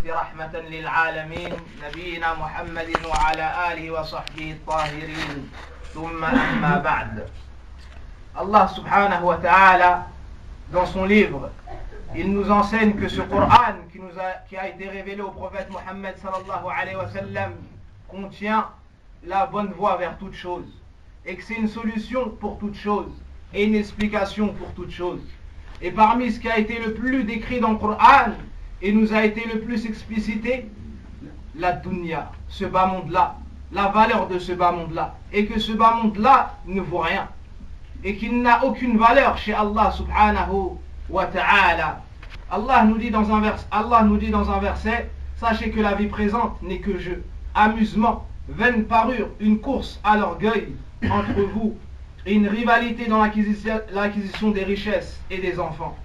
المبعوث رحمة للعالمين نبينا محمد وعلى آله وصحبه الطاهرين ثم أما بعد. Allah subhanahu wa ta'ala, dans son livre, il nous enseigne que ce Coran qui a été révélé au prophète Mohammed sallallahu alayhi wa sallam contient la bonne voie vers toute chose, et que c'est une solution pour toute chose et une explication pour toute chose. Et parmi ce qui a été le plus décrit dans le Coran et nous a été le plus explicité, la dunya, ce bas monde-là, la valeur de ce bas monde-là, et que ce bas monde-là ne vaut rien, et qu'il n'a aucune valeur chez Allah subhanahu wa ta'ala. Allah nous dit dans un verset, sachez que la vie présente n'est que jeu, amusement, vaine parure, une course à l'orgueil entre vous et une rivalité dans l'acquisition des richesses et des enfants.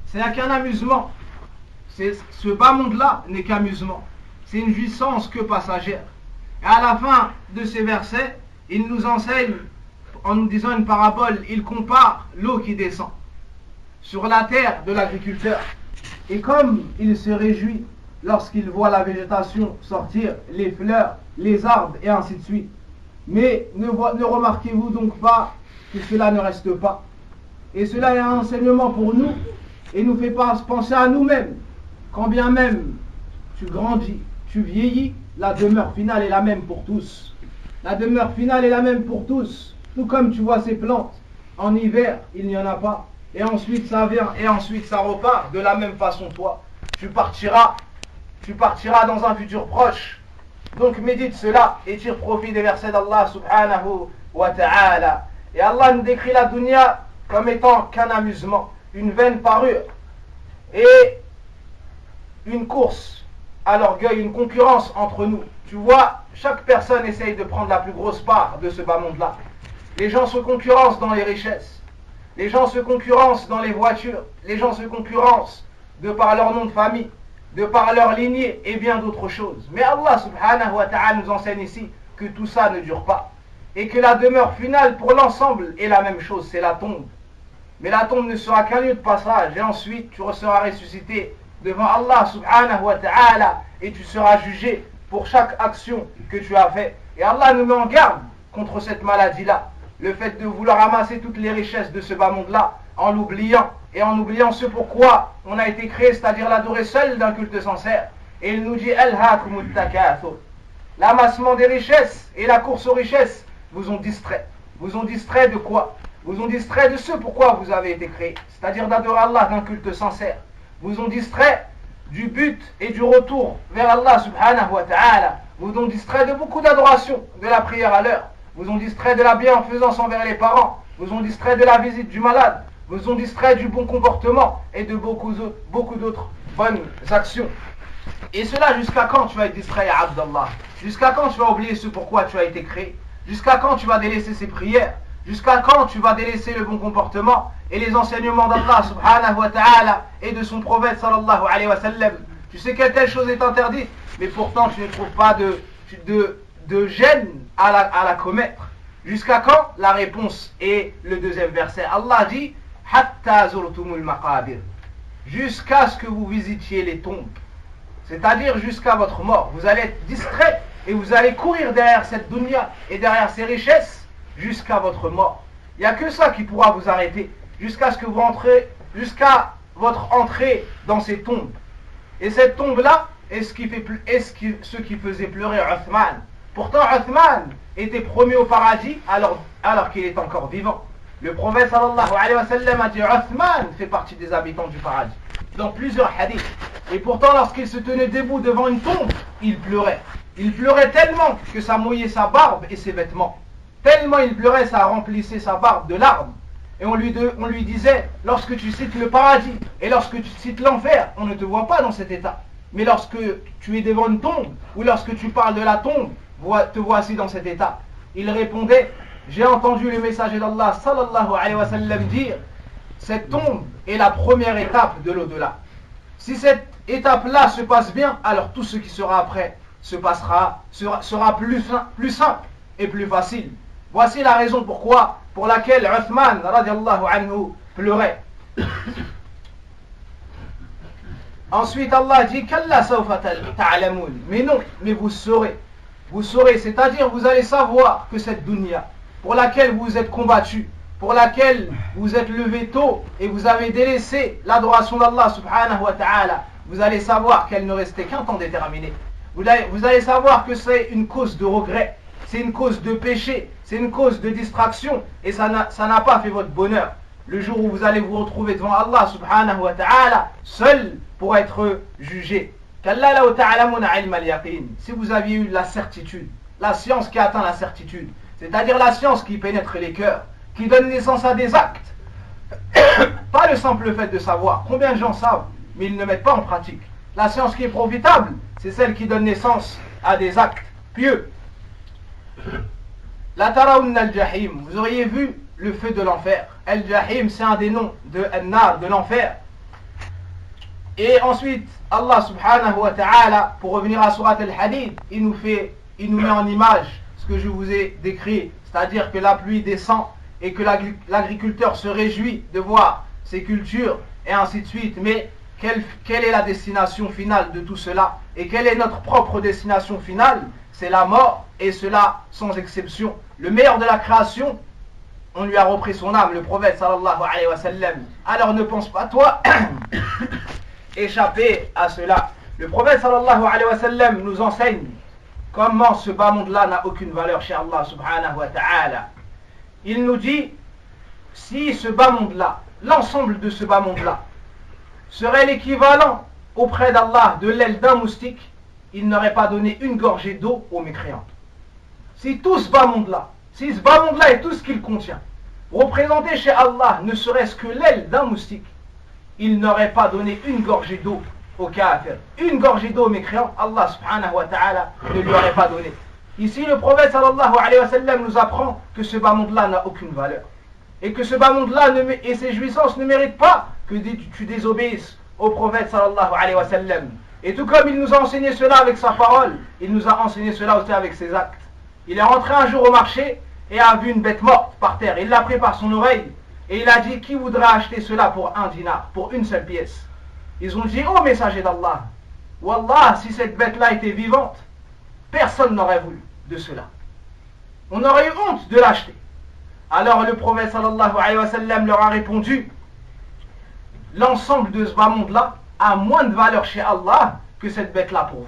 C'est qu'un amusement. Ce bas monde-là n'est qu'amusement. C'est une jouissance que passagère. Et à la fin de ces versets, il nous enseigne, en nous disant une parabole, il compare l'eau qui descend sur la terre de l'agriculteur. Et comme il se réjouit lorsqu'il voit la végétation sortir, les fleurs, les arbres et ainsi de suite. Mais ne remarquez-vous donc pas que cela ne reste pas. Et cela est un enseignement pour nous et nous fait penser à nous-mêmes. Quand bien même tu grandis, tu vieillis, la demeure finale est la même pour tous. La demeure finale est la même pour tous. Tout comme tu vois ces plantes, en hiver, il n'y en a pas. Et ensuite ça vient, et ensuite ça repart. De la même façon, toi, tu partiras dans un futur proche. Donc médite cela et tire profit des versets d'Allah subhanahu wa ta'ala. Et Allah nous décrit la dunya comme étant qu'un amusement, une vaine parure et une course à l'orgueil, une concurrence entre nous. Tu vois, chaque personne essaye de prendre la plus grosse part de ce bas monde-là. Les gens se concurrencent dans les richesses, les gens se concurrencent dans les voitures, les gens se concurrencent de par leur nom de famille, de par leur lignée et bien d'autres choses. Mais Allah subhanahu wa ta'ala nous enseigne ici que tout ça ne dure pas et que la demeure finale pour l'ensemble est la même chose, c'est la tombe. Mais la tombe ne sera qu'un lieu de passage et ensuite tu seras ressuscité devant Allah subhanahu wa ta'ala et tu seras jugé pour chaque action que tu as fait. Et Allah nous met en garde contre cette maladie-là, le fait de vouloir amasser toutes les richesses de ce bas monde-là en l'oubliant et en oubliant ce pourquoi on a été créé, c'est-à-dire l'adorer seul d'un culte sincère. Et il nous dit Alhaakumut takathur. L'amassement des richesses et la course aux richesses vous ont distrait. Vous ont distrait de quoi? Vous ont distrait de ce pourquoi vous avez été créé, c'est-à-dire d'adorer Allah d'un culte sincère. Vous ont distrait du but et du retour vers Allah subhanahu wa ta'ala. Vous ont distrait de beaucoup d'adoration, de la prière à l'heure. Vous ont distrait de la bienfaisance envers les parents. Vous ont distrait de la visite du malade. Vous ont distrait du bon comportement et de beaucoup d'autres bonnes actions. Et cela jusqu'à quand tu vas être distrait, ya Abdallah? Jusqu'à quand tu vas oublier ce pourquoi tu as été créé? Jusqu'à quand tu vas délaisser ces prières? Jusqu'à quand tu vas délaisser le bon comportement et les enseignements d'Allah subhanahu wa ta'ala et de son prophète sallallahu alayhi wa sallam? Tu sais que telle chose est interdite, mais pourtant tu ne trouves pas de gêne à la commettre. Jusqu'à quand? La réponse est le deuxième verset. Allah dit Hatta zurtumul maqabir, jusqu'à ce que vous visitiez les tombes, c'est-à-dire jusqu'à votre mort. Vous allez être distrait et vous allez courir derrière cette dunya et derrière ces richesses jusqu'à votre mort. Il n'y a que ça qui pourra vous arrêter, jusqu'à ce que vous entrez, jusqu'à votre entrée dans ces tombes. Et cette tombe-là est ce qui faisait pleurer Uthman. Pourtant Uthman était promis au paradis alors qu'il est encore vivant. Le prophète sallallahu alayhi wa sallam a dit Uthman fait partie des habitants du paradis dans plusieurs hadiths. Et pourtant lorsqu'il se tenait debout devant une tombe, il pleurait. Il pleurait tellement que ça mouillait sa barbe et ses vêtements. Tellement il pleurait, ça remplissait sa barbe de larmes. Et on lui disait, lorsque tu cites le paradis et lorsque tu cites l'enfer, on ne te voit pas dans cet état. Mais lorsque tu es devant une tombe ou lorsque tu parles de la tombe, te voici dans cet état. Il répondait, j'ai entendu le messager d'Allah sallallahu alayhi wa sallam dire, cette tombe est la première étape de l'au-delà. Si cette étape-là se passe bien, alors tout ce qui sera après sera plus simple et plus facile. Voici la raison pour laquelle Uthman radiallahu anhu pleurait. Ensuite, Allah dit Kalla sawfa ta'lamun. Mais non, mais vous saurez. Vous saurez, c'est-à-dire vous allez savoir que cette dunya, pour laquelle vous êtes combattu, pour laquelle vous êtes levé tôt et vous avez délaissé l'adoration d'Allah subhanahu wa ta'ala, vous allez savoir qu'elle ne restait qu'un temps déterminé. Vous allez savoir que c'est une cause de regret, c'est une cause de péché, c'est une cause de distraction et ça n'a pas fait votre bonheur. Le jour où vous allez vous retrouver devant Allah subhanahu wa ta'ala, seul pour être jugé. Si vous aviez eu la certitude, la science qui atteint la certitude, c'est-à-dire la science qui pénètre les cœurs, qui donne naissance à des actes, pas le simple fait de savoir. Combien de gens savent, mais ils ne mettent pas en pratique. La science qui est profitable, c'est celle qui donne naissance à des actes pieux. La tarawunna al-jahim, vous auriez vu le feu de l'enfer. Al-jahim, c'est un des noms de an-nar, de l'enfer. Et ensuite, Allah subhanahu wa ta'ala, pour revenir à Surat al-Hadid, il nous met en image ce que je vous ai décrit, c'est-à-dire que la pluie descend et que l'agriculteur se réjouit de voir ses cultures et ainsi de suite. Mais quelle est la destination finale de tout cela? Et quelle est notre propre destination finale? C'est la mort, et cela sans exception. Le meilleur de la création, on lui a repris son âme, le prophète sallallahu alayhi wa sallam. Alors ne pense pas toi échapper à cela. Le prophète sallallahu alayhi wa sallam nous enseigne comment ce bas monde-là n'a aucune valeur chez Allah subhanahu wa ta'ala. Il nous dit, si ce bas monde-là, l'ensemble de ce bas monde-là, serait l'équivalent auprès d'Allah de l'aile d'un moustique, il n'aurait pas donné une gorgée d'eau aux mécréants. Si tout ce bas monde-là, si ce bas monde-là et tout ce qu'il contient, représenté chez Allah ne serait-ce que l'aile d'un moustique, il n'aurait pas donné une gorgée d'eau aux kafirs. Une gorgée d'eau aux mécréants, Allah subhanahu wa ta'ala ne lui aurait pas donné. Ici, le prophète sallallahu alayhi wa sallam nous apprend que ce bas monde-là n'a aucune valeur. Et que ce bas monde-là et ses jouissances ne méritent pas que tu désobéisses au prophète sallallahu alayhi wa sallam. Et tout comme il nous a enseigné cela avec sa parole, il nous a enseigné cela aussi avec ses actes. Il est rentré un jour au marché et a vu une bête morte par terre. Il l'a pris par son oreille et il a dit, qui voudrait acheter cela pour 1 dinar, pour une seule pièce? Ils ont dit, oh messager d'Allah, Wallah, si cette bête-là était vivante, personne n'aurait voulu de cela. On aurait eu honte de l'acheter. Alors le prophète sallallahu alayhi wa sallam leur a répondu, l'ensemble de ce bas monde-là a moins de valeur chez Allah que cette bête-là pour vous.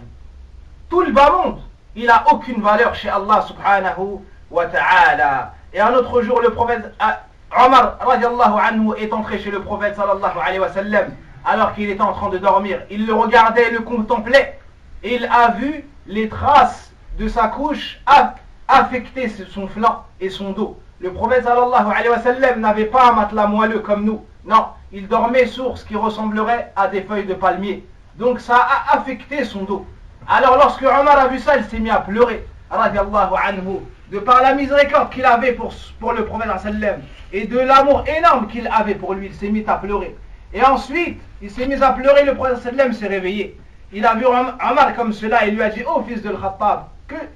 Tout le bas monde, il n'a aucune valeur chez Allah subhanahu wa ta'ala. Et un autre jour, le prophète Omar radiallahu anhu est entré chez le prophète sallallahu alayhi wa sallam alors qu'il était en train de dormir. Il le regardait et le contemplait et il a vu les traces de sa couche affecter son flanc et son dos. Le prophète sallallahu alayhi wa sallam n'avait pas un matelas moelleux comme nous. Non, il dormait sur ce qui ressemblerait à des feuilles de palmier. Donc ça a affecté son dos. Alors lorsque Omar a vu ça, il s'est mis à pleurer, radiallahu anhu, de par la miséricorde qu'il avait pour le prophète sallam et de l'amour énorme qu'il avait pour lui. Il s'est mis à pleurer. Et ensuite, il s'est mis à pleurer, le prophète sallam s'est réveillé. Il a vu Omar comme cela et lui a dit, oh fils de Khattab,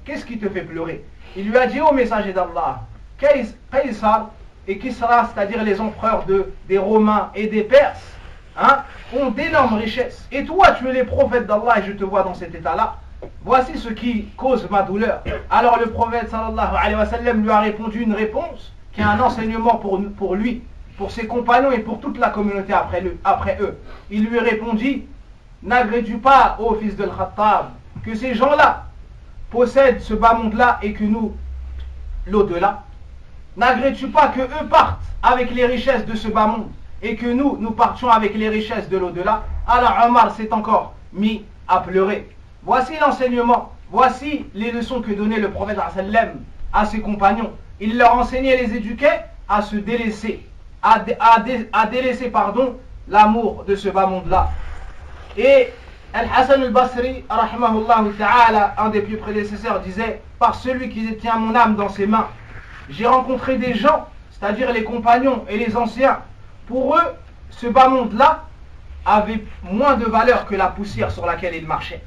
qu'est-ce qui te fait pleurer? Il lui a dit, oh messager d'Allah, Qaysar et Kisra, c'est-à-dire les empereurs des Romains et des Perses, ont d'énormes richesses. Et toi, tu es les prophètes d'Allah et je te vois dans cet état-là. Voici ce qui cause ma douleur. Alors le prophète sallallahu alayhi wa sallam lui a répondu une réponse qui est un enseignement pour lui, pour ses compagnons et pour toute la communauté après eux. Il lui répondit, n'agrées-tu pas, ô fils de Khattab, que ces gens-là possèdent ce bas monde-là et que nous, l'au-delà? N'agrées-tu pas que eux partent avec les richesses de ce bas monde et que nous partions avec les richesses de l'au-delà? Alors Omar s'est encore mis à pleurer. Voici l'enseignement, voici les leçons que donnait le prophète à ses compagnons. Il leur enseignait et les éduquait à se délaisser, à délaisser l'amour de ce bas monde-là. Et Al-Hassan al-Basri, rahimahullah ta'ala, un des plus prédécesseurs, disait, par celui qui détient mon âme dans ses mains, j'ai rencontré des gens, c'est-à-dire les compagnons et les anciens. Pour eux, ce bas monde-là avait moins de valeur que la poussière sur laquelle ils marchaient.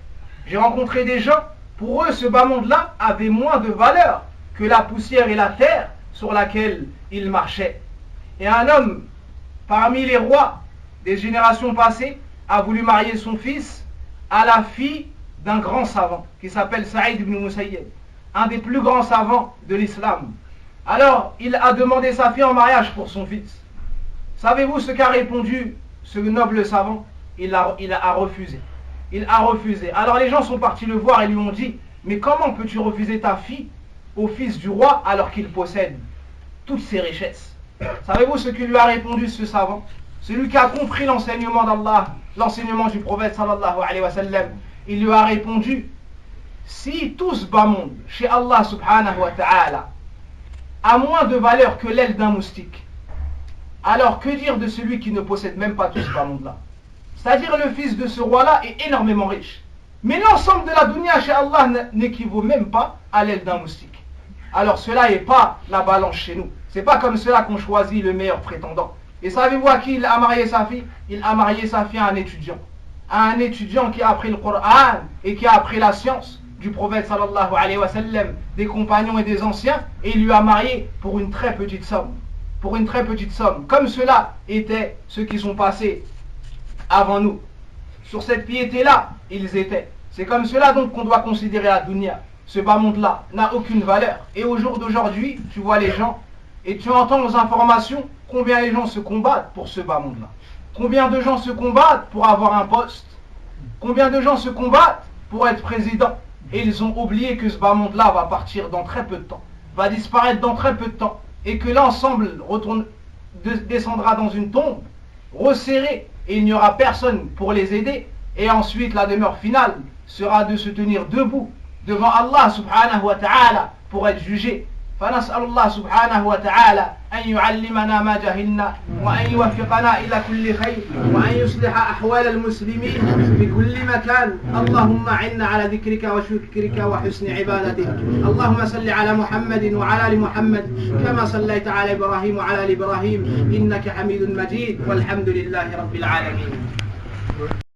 J'ai rencontré des gens, pour eux, ce bas monde-là avait moins de valeur que la poussière et la terre sur laquelle ils marchaient. Et un homme, parmi les rois des générations passées, a voulu marier son fils à la fille d'un grand savant qui s'appelle Saïd ibn Musayyib, un des plus grands savants de l'islam. Alors, il a demandé sa fille en mariage pour son fils. Savez-vous ce qu'a répondu ce noble savant? Il a refusé. Il a refusé. Alors les gens sont partis le voir et lui ont dit: mais comment peux-tu refuser ta fille au fils du roi alors qu'il possède toutes ses richesses? Savez-vous ce que lui a répondu ce savant? Celui qui a compris l'enseignement d'Allah, l'enseignement du prophète sallallahu alayhi wa sallam. Il lui a répondu: si tout ce bas monde chez Allah subhanahu wa ta'ala a moins de valeur que l'aile d'un moustique, alors que dire de celui qui ne possède même pas tout ce bas monde là? C'est-à-dire le fils de ce roi-là est énormément riche. Mais l'ensemble de la dunya chez Allah n'équivaut même pas à l'aile d'un moustique. Alors cela n'est pas la balance chez nous. C'est pas comme cela qu'on choisit le meilleur prétendant. Et savez-vous à qui il a marié sa fille? Il a marié sa fille à un étudiant. À un étudiant qui a appris le Coran et qui a appris la science du prophète sallallahu alayhi wa sallam, des compagnons et des anciens, et il lui a marié pour une très petite somme. Pour une très petite somme. Comme cela étaient ceux qui sont passés avant nous. Sur cette piété-là, ils étaient. C'est comme cela donc qu'on doit considérer la dunya. Ce bas monde-là n'a aucune valeur. Et au jour d'aujourd'hui, tu vois les gens et tu entends aux informations combien les gens se combattent pour ce bas monde-là. Combien de gens se combattent pour avoir un poste. Combien de gens se combattent pour être président. Et ils ont oublié que ce bas monde-là va partir dans très peu de temps. Va disparaître dans très peu de temps. Et que l'ensemble descendra dans une tombe resserrée. Et il n'y aura personne pour les aider. Et ensuite la demeure finale sera de se tenir debout devant Allah subhanahu wa ta'ala pour être jugé. فنسأل الله سبحانه وتعالى أن يعلمنا ما جهلنا وأن يوفقنا إلى كل خير وأن يصلح أحوال المسلمين في كل مكان. اللهم عنا على ذكرك وشكرك وحسن عبادتك. اللهم صل على محمد وعلى آل محمد كما صليت على إبراهيم وعلى آل إبراهيم إنك حميد مجيد والحمد لله رب العالمين.